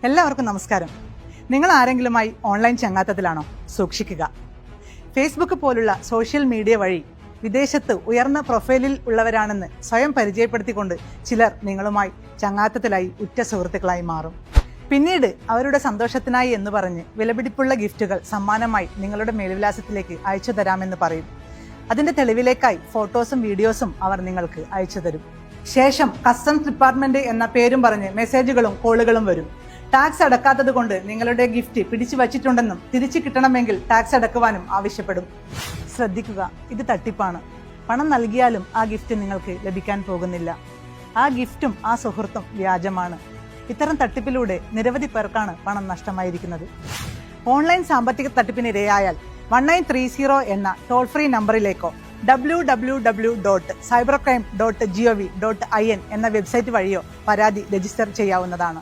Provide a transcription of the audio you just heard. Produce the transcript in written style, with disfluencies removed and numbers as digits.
എല്ലാവർക്കും നമസ്കാരം. നിങ്ങൾ ആരെങ്കിലുമായി ഓൺലൈൻ ചങ്ങാത്തത്തിലാണോ? സൂക്ഷിക്കുക. ഫേസ്ബുക്ക് പോലുള്ള സോഷ്യൽ മീഡിയ വഴി വിദേശത്ത് ഉയർന്ന പ്രൊഫൈലിൽ ഉള്ളവരാണെന്ന് സ്വയം പരിചയപ്പെടുത്തിക്കൊണ്ട് ചിലർ നിങ്ങളുമായി ചങ്ങാത്തത്തിലായി ഉറ്റ സുഹൃത്തുക്കളായി മാറും. പിന്നീട് അവരുടെ സന്തോഷത്തിനായി എന്ന് പറഞ്ഞ് വിലപിടിപ്പുള്ള ഗിഫ്റ്റുകൾ സമ്മാനമായി നിങ്ങളുടെ മേൽവിലാസത്തിലേക്ക് അയച്ചു തരാമെന്ന് പറയും. അതിന്റെ തെളിവിലേക്കായി ഫോട്ടോസും വീഡിയോസും അവർ നിങ്ങൾക്ക് അയച്ചു തരും. ശേഷം കസ്റ്റംസ് ഡിപ്പാർട്ട്മെന്റ് എന്ന പേരും പറഞ്ഞ് മെസ്സേജുകളും കോളുകളും വരും. ടാക്സ് അടക്കാത്തത് കൊണ്ട് നിങ്ങളുടെ ഗിഫ്റ്റ് പിടിച്ചു വച്ചിട്ടുണ്ടെന്നും തിരിച്ചു കിട്ടണമെങ്കിൽ ടാക്സ് അടക്കുവാനും ആവശ്യപ്പെടും. ശ്രദ്ധിക്കുക, ഇത് തട്ടിപ്പാണ്. പണം നൽകിയാലും ആ ഗിഫ്റ്റ് നിങ്ങൾക്ക് ലഭിക്കാൻ പോകുന്നില്ല. ആ ഗിഫ്റ്റും ആ സുഹൃത്തും വ്യാജമാണ്. ഇത്തരം തട്ടിപ്പിലൂടെ നിരവധി പേർക്കാണ് പണം നഷ്ടമായിരിക്കുന്നത്. ഓൺലൈൻ സാമ്പത്തിക തട്ടിപ്പിനിരയായാൽ 1930 എന്ന ടോൾ ഫ്രീ നമ്പറിലേക്കോ www.cybercrime.gov.in എന്ന വെബ്സൈറ്റ് വഴിയോ പരാതി രജിസ്റ്റർ ചെയ്യാവുന്നതാണ്.